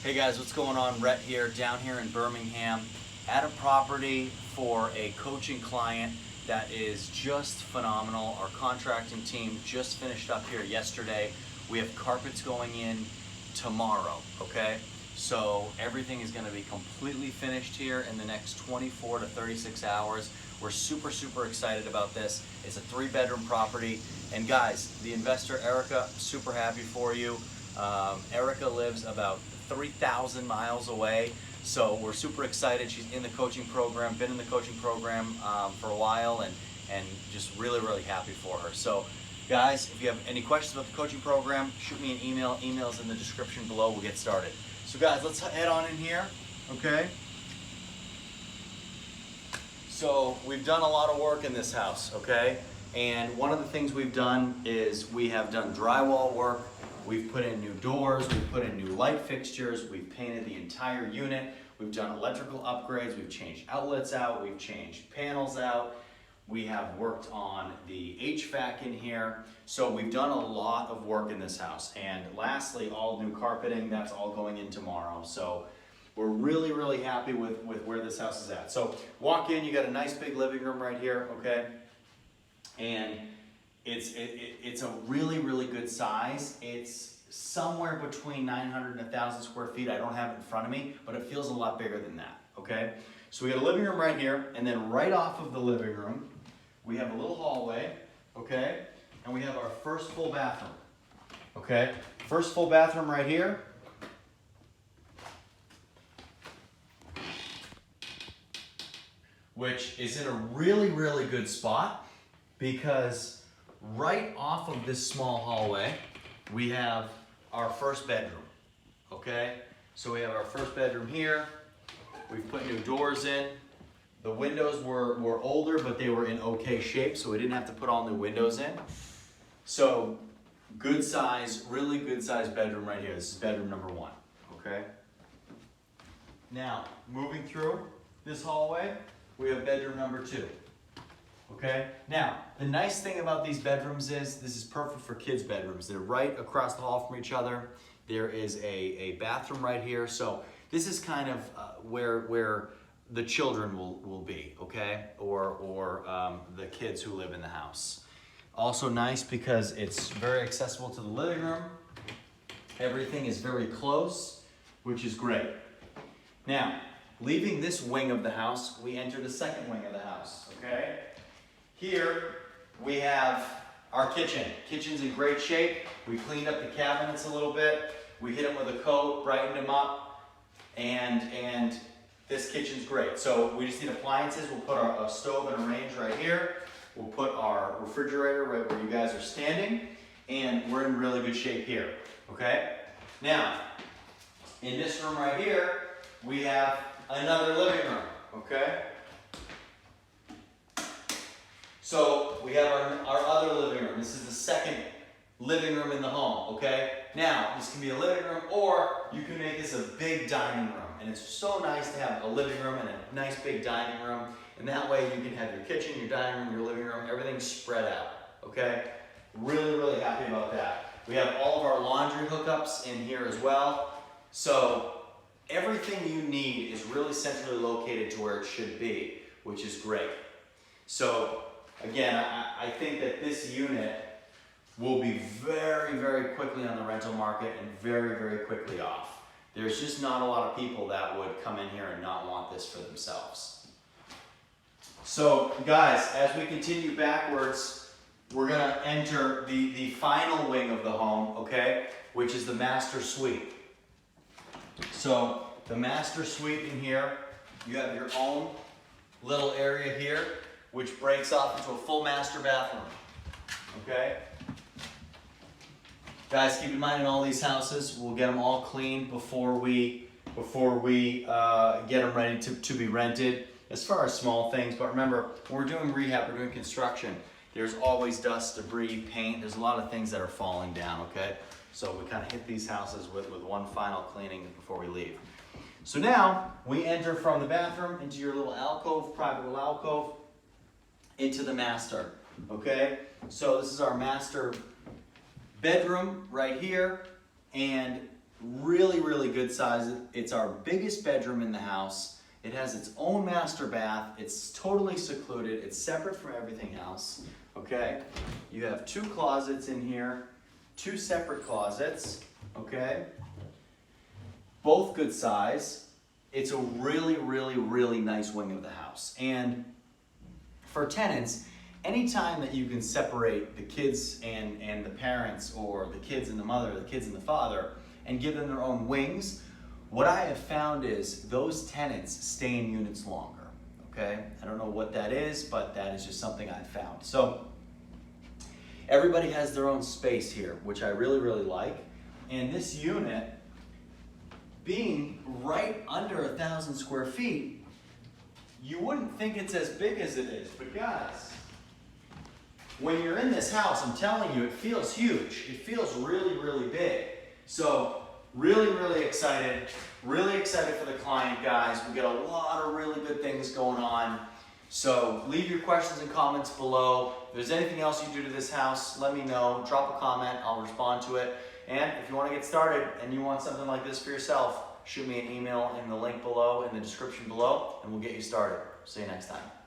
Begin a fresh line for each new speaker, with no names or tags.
Hey guys, what's going on? Rhett here, down here in Birmingham at a property for a coaching client that is just phenomenal. Our contracting team just finished up here yesterday. We have carpets going in tomorrow, okay? So everything is gonna be completely finished here in the next 24 to 36 hours. We're super excited about this. It's a 3-bedroom property. And guys, the investor, Erica, super happy for you. Erica lives about 3,000 miles away, so we're super excited. She's in the coaching program, been in the coaching program for a while, and just really happy for her. So guys, if you have any questions about the coaching program, shoot me an email. Email's in the description below. We'll get started. So guys, let's head on in here, okay? So we've done a lot of work in this house, okay? And one of the things we've done is we have done drywall work. We've put in new doors, we've put in new light fixtures, we've painted the entire unit, we've done electrical upgrades, we've changed outlets out, we've changed panels out, we have worked on the HVAC in here. So we've done a lot of work in this house. And lastly, all new carpeting, that's all going in tomorrow. So we're really happy with where this house is at. So walk in, you got a nice big living room right here, okay? And it's a really good size. It's somewhere between 900 and 1,000 square feet. I don't have it in front of me, but it feels a lot bigger than that, okay? So we got a living room right here, and then right off of the living room, we have a little hallway, okay? And we have our first full bathroom, okay? First full bathroom right here. Which is in a really good spot, because right off of this small hallway, we have our first bedroom, okay? So we have our first bedroom here. We've put new doors in. The windows were older, but they were in okay shape, so we didn't have to put all new windows in. So good size, really good size bedroom right here. This is bedroom number 1, okay? Now, moving through this hallway, we have bedroom number 2. Okay, now the nice thing about these bedrooms is this is perfect for kids' bedrooms. They're right across the hall from each other. There is a bathroom right here, so this is kind of where the children will be, okay, or the kids who live in the house. Also nice because it's very accessible to the living room. Everything is very close, which is great. Now, leaving this wing of the house, we enter the second wing of the house, okay? Here we have our kitchen. Kitchen's in great shape. We cleaned up the cabinets a little bit. We hit them with a coat, brightened them up, and this kitchen's great. So we just need appliances. We'll put a stove and a range right here. We'll put our refrigerator right where you guys are standing, and we're in really good shape here, okay? Now, in this room right here, we have another living room, okay? So we have our other living room. This is the second living room in the home, okay? Now, this can be a living room, or you can make this a big dining room. And it's so nice to have a living room and a nice big dining room. And that way you can have your kitchen, your dining room, your living room, everything spread out, okay? Really happy about that. We have all of our laundry hookups in here as well. So everything you need is really centrally located to where it should be, which is great. So again, I think that this unit will be very quickly on the rental market and very quickly off. There's just not a lot of people that would come in here and not want this for themselves. So guys, as we continue backwards, we're gonna enter the final wing of the home, okay, which is the master suite. So the master suite in here, you have your own little area here, which breaks off into a full master bathroom, okay? Guys, keep in mind in all these houses, we'll get them all cleaned before we get them ready to be rented, as far as small things. But remember, when we're doing rehab, we're doing construction, there's always dust, debris, paint, there's a lot of things that are falling down, okay? So we kind of hit these houses with one final cleaning before we leave. So now, we enter from the bathroom into your little alcove, private little alcove, into the master, okay? So this is our master bedroom right here, and really, really good size. It's our biggest bedroom in the house. It has its own master bath. It's totally secluded. It's separate from everything else, okay? You have 2 closets in here, 2 separate closets, okay? Both good size. It's a really, really, really nice wing of the house. And for tenants, anytime that you can separate the kids and the parents, or the kids and the mother, the kids and the father, and give them their own wings, what I have found is those tenants stay in units longer, okay? I don't know what that is, but that is just something I've found. So everybody has their own space here, which I really, really like. And this unit, being right under 1,000 square feet, you wouldn't think it's as big as it is, but guys, when you're in this house, I'm telling you, it feels huge. It feels really, really big. So really, really excited for the client, guys. We got a lot of really good things going on. So leave your questions and comments below. If there's anything else you do to this house, let me know. Drop a comment, I'll respond to it. And if you want to get started and you want something like this for yourself, shoot me an email in the link below, in the description below, and we'll get you started. See you next time.